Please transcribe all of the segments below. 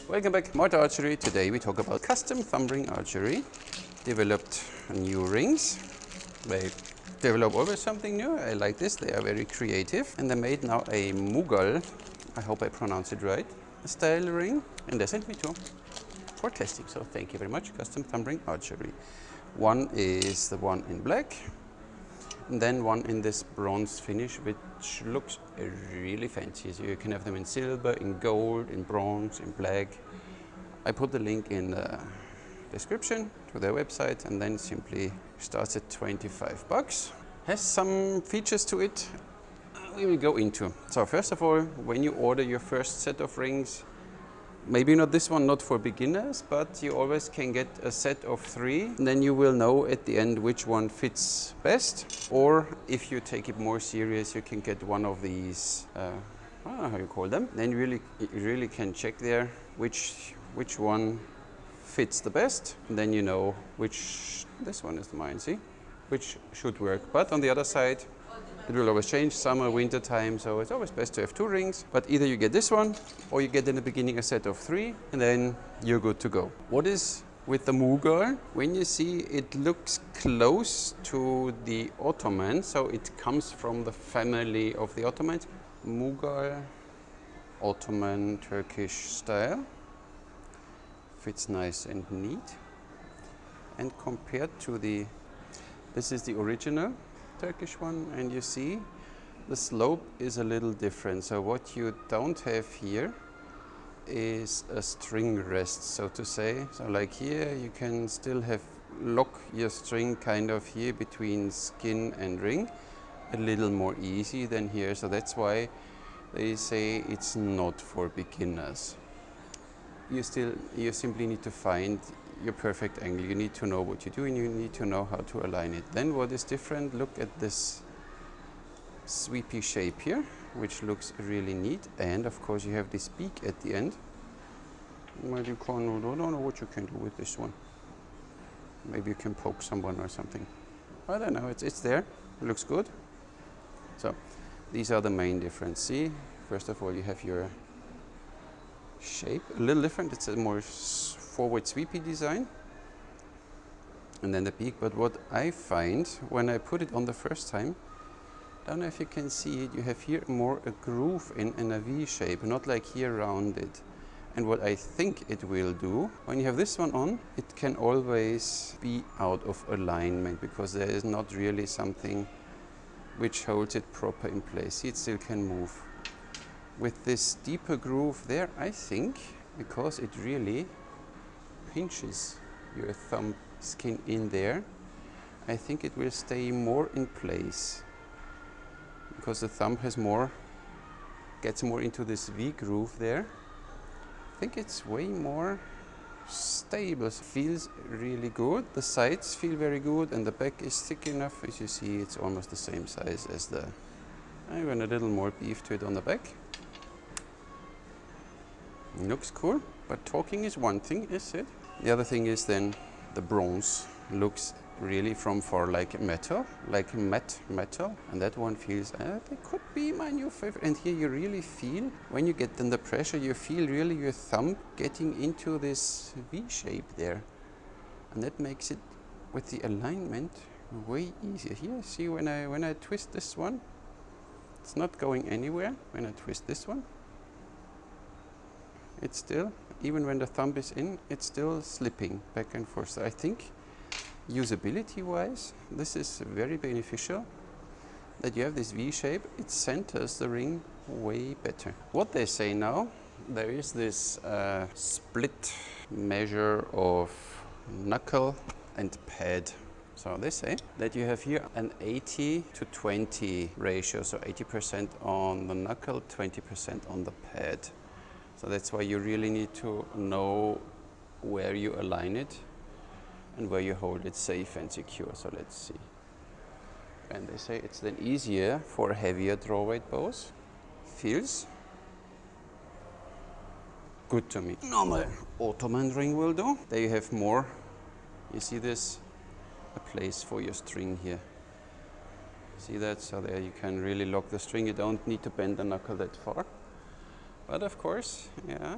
Welcome back, Malta Archery. Today we talk about custom thumb ring archery. Developed new rings. They develop always something new. I like this. They are very creative. And they made now a Mughal, I hope I pronounce it right, style ring. And they sent me two for testing. So thank you very much, Custom Thumb Ring Archery. One is the one in black. And then one in this bronze finish, which looks really fancy. So you can have them in silver, in gold, in bronze, in black. I put the link in the description to their website, and then simply starts at 25 bucks. Has some features to it we will go into. So first of all, when you order your first set of rings, maybe not this one, not for beginners, but you always can get a set of 3. And then you will know at the end which one fits best. Or if you take it more serious, you can get one of these, I don't know how you call them. Then you really can check there which one fits the best. And then you know which, this one is mine, see? Which should work. But on the other side, it will always change, summer, winter time, so it's always best to have 2 rings. But either you get this one, or you get in the beginning a set of 3, and then you're good to go. What is with the Mughal? When you see, it looks close to the Ottoman, so it comes from the family of the Ottomans. Mughal, Ottoman, Turkish style. Fits nice and neat. And compared to the, this is the original Turkish one, and you see the slope is a little different. So what you don't have here is a string rest, so to say. So like here you can still have lock your string kind of here between skin and ring a little more easy than here. So that's why they say it's not for beginners. You simply need to find your perfect angle. You need to know what you do, and you need to know how to align it. Then what is different, look at this sweepy shape here, which looks really neat. And of course you have this beak at the end. Well, you can, I don't know what you can do with this one. Maybe you can poke someone or something. I don't know, it's there, it looks good. So these are the main difference. See, first of all you have your shape, a little different. It's a more forward sweepy design, and then the beak. But what I find when I put it on the first time, I don't know if you can see it, you have here more a groove in a V shape, not like here rounded. And what I think it will do, when you have this one on, it can always be out of alignment because there is not really something which holds it proper in place. See, it still can move. With this deeper groove there, I think, because it really pinches your thumb skin in there, I think it will stay more in place because the thumb has more, gets more into this V groove there. I think it's way more stable. Feels really good. The sides feel very good, and the back is thick enough. As you see, it's almost the same size as the, I went a little more beef to it on the back. Looks cool, but talking is one thing, is it? The other thing is then the bronze looks really from far like metal, like matte metal, and that one feels, it could be my new favorite. And here you really feel, when you get under pressure, you feel really your thumb getting into this V shape there, and that makes it, with the alignment, way easier. Here, see, when I twist this one, it's not going anywhere. When I twist this one, it's still, even when the thumb is in, it's still slipping back and forth. So I think usability wise, this is very beneficial that you have this V shape. It centers the ring way better. What they say now, there is this split measure of knuckle and pad. So they say that you have here an 80 to 20 ratio, so 80% on the knuckle, 20% on the pad. So that's why you really need to know where you align it and where you hold it safe and secure. So let's see. And they say it's then easier for heavier draw weight bows. Feels good to me. Normal Ottoman ring will do. There you have more. You see this? A place for your string here. See that? So there you can really lock the string. You don't need to bend the knuckle that far. But of course, yeah,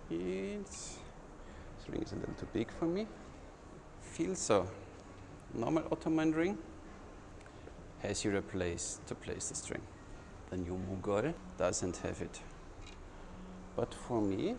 This ring is a little too big for me. Feels so. Normal Ottoman ring has here a place to place the string. The new Mughal doesn't have it. But for me,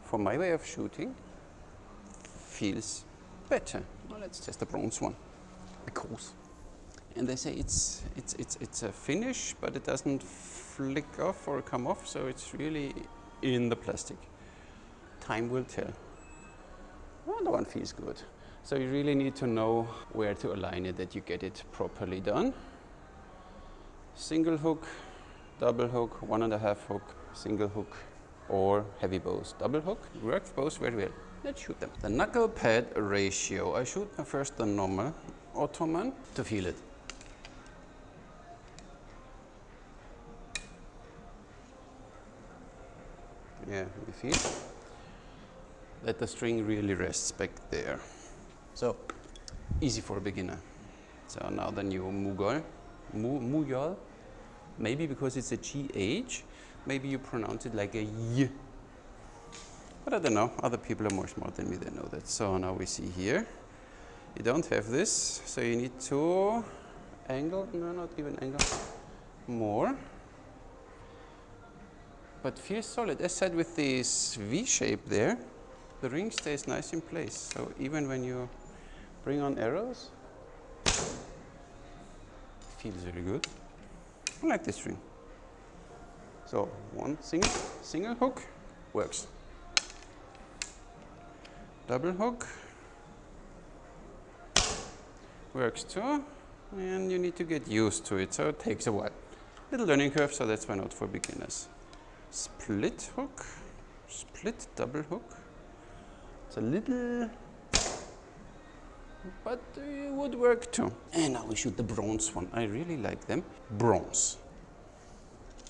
for my way of shooting, feels better. Well, let's test the bronze one, because. And they say it's a finish, but it doesn't flick off or come off, so it's really in the plastic. Time will tell. Well, the one feels good. So you really need to know where to align it, that you get it properly done. Single hook, double hook, 1.5 hook, single hook, or heavy bows, double hook. Works both very well. Let's shoot them. The knuckle pad ratio. I shoot first the normal Ottoman to feel it. Yeah, you feel that the string really rests back there. So, easy for a beginner. So now the new Mughal. Mughal. Maybe because it's a GH, maybe you pronounce it like a Y. But I don't know, other people are more smart than me, they know that. So now we see here, you don't have this, so you need to angle, no, not even angle, more. But feels solid. As said, with this V shape there, the ring stays nice in place. So even when you bring on arrows, it feels really good. I like this ring. So one single hook works. Double hook works too, and you need to get used to it, so it takes a while. Little learning curve, so that's why not for beginners. Split hook, split double hook. It's a little, but it would work too. And now we shoot the bronze one. I really like them. Bronze.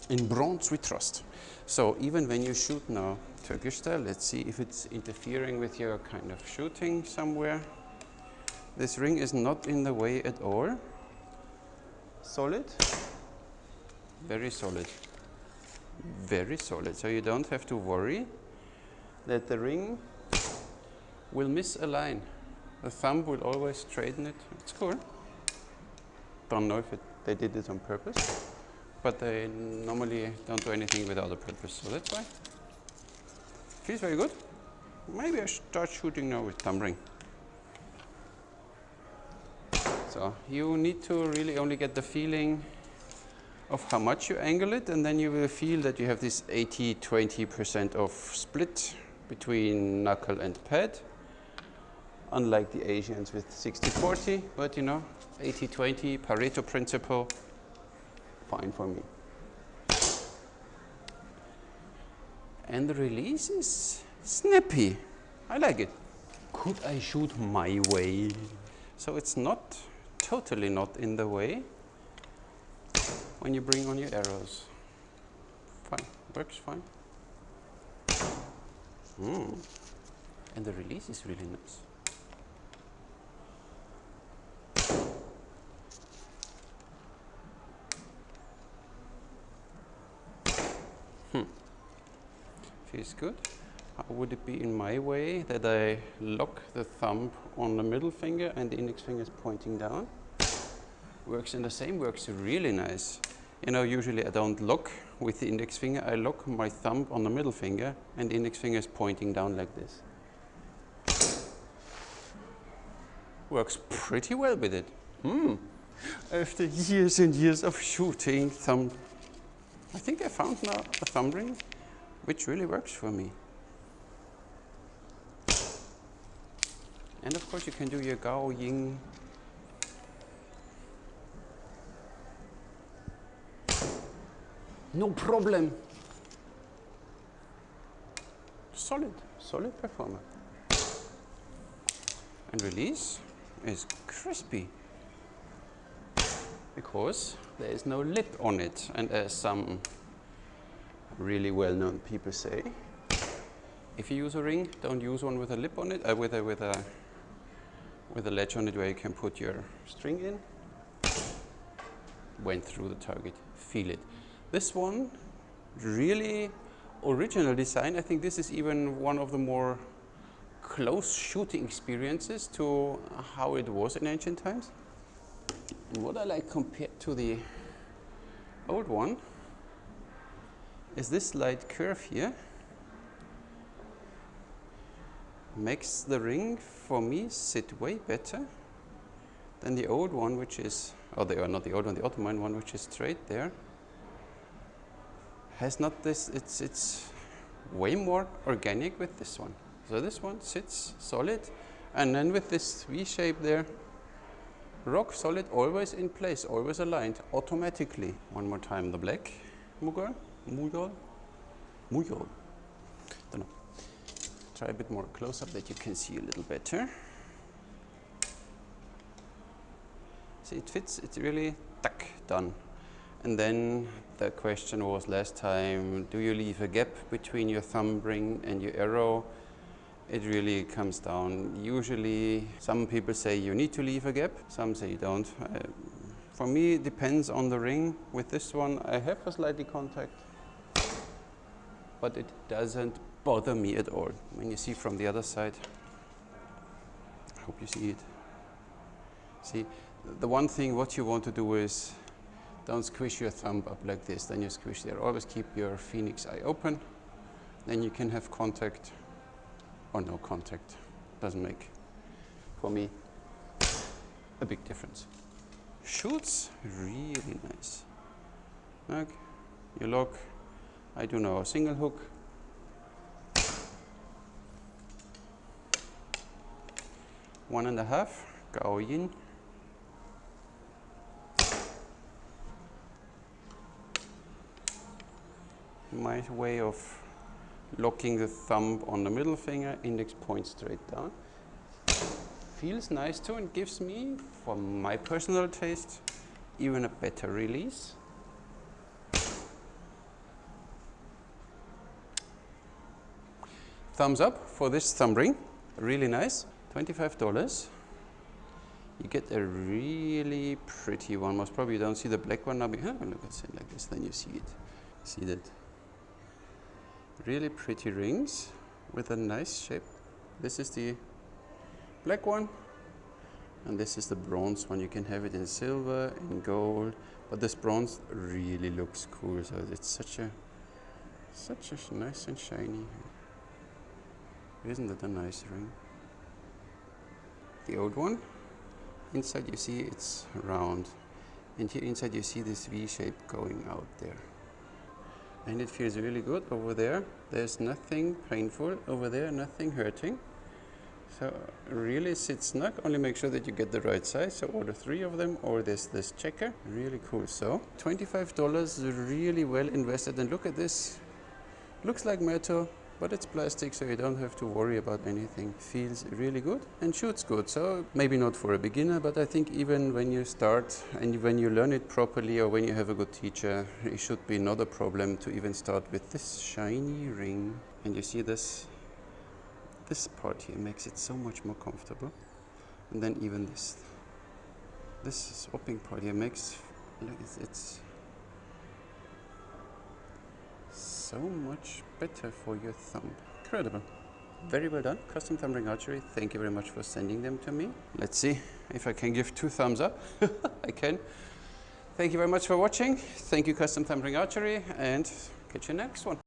In bronze we trust. So even when you shoot now Turkish style, let's see if it's interfering with your kind of shooting somewhere. This ring is not in the way at all. Solid. Very solid. Very solid. So you don't have to worry that the ring will misalign. The thumb will always straighten it. It's cool. Don't know if they did this on purpose, but they normally don't do anything without a purpose, so that's why. Feels very good. Maybe I should start shooting now with thumb ring. So you need to really only get the feeling of how much you angle it, and then you will feel that you have this 80-20% of split between knuckle and pad. Unlike the Asians with 60-40, but you know, 80-20, Pareto principle, fine for me. And the release is snappy. I like it. Could I shoot my way? So it's not, totally not in the way when you bring on your arrows. Fine, works fine. And the release is really nice. Feels good. How would it be in my way that I lock the thumb on the middle finger and the index finger is pointing down? Works in the same, works really nice. You know, usually I don't lock with the index finger, I lock my thumb on the middle finger and the index finger is pointing down like this. Works pretty well with it. After years and years of shooting thumb, I think I found now a thumb ring which really works for me. And of course you can do your Gao Ying. No problem. Solid performer. And release is crispy because there is no lip on it, and as some really well-known people say, if you use a ring, don't use one with a lip on it, with a ledge on it where you can put your string in. Went through the target, feel it. This one really original design. I think this is even one of the more close shooting experiences to how it was in ancient times. And what I like compared to the old one is this slight curve here makes the ring for me sit way better than the old one, which is, oh, they are not the old one, the Ottoman one, which is straight there. Has not this, it's way more organic with this one. So this one sits solid, and then with this V shape there, rock solid, always in place, always aligned, automatically. One more time, the black Mughal. Don't know. Try a bit more close up that you can see a little better. See, it fits, it's really tuck, done. And then the question was last time, do you leave a gap between your thumb ring and your arrow? It really comes down. Usually, some people say you need to leave a gap, some say you don't. For me, it depends on the ring. With this one, I have a slightly contact, but it doesn't bother me at all. When you see from the other side, I hope you see it. See, the one thing what you want to do is don't squish your thumb up like this, then you squish there. Always keep your phoenix eye open, then you can have contact or no contact. Doesn't make, for me, a big difference. Shoots really nice. Look, you look, I do now a single hook. One and a half, Gao Yin. My way of locking the thumb on the middle finger, index point straight down. Feels nice too, and gives me, for my personal taste, even a better release. Thumbs up for this thumb ring, really nice, $25. You get a really pretty one. Most probably you don't see the black one now, but look at it like this, then you see it. See that? Really pretty rings with a nice shape. This is the black one, and this is the bronze one. You can have it in silver, in gold, but this bronze really looks cool. So it's such a nice and shiny. Isn't that a nice ring? The old one, inside you see it's round, and here inside you see this V shape going out there. And it feels really good over there. There's nothing painful over there, nothing hurting. So really sit snug, only make sure that you get the right size. So order 3 of them, or this checker, really cool. So $25, really well invested. And look at this, looks like metal, but it's plastic, so you don't have to worry about anything. Feels really good and shoots good. So maybe not for a beginner, but I think even when you start and when you learn it properly, or when you have a good teacher, it should be not a problem to even start with this shiny ring. And you see this part here makes it so much more comfortable. And then even this swapping part here makes, it's so much better for your thumb. Incredible. Very well done, Custom Thumb Ring Archery. Thank you very much for sending them to me. Let's see if I can give 2 thumbs up. I can. Thank you very much for watching. Thank you, Custom Thumb Ring Archery, and catch you next one.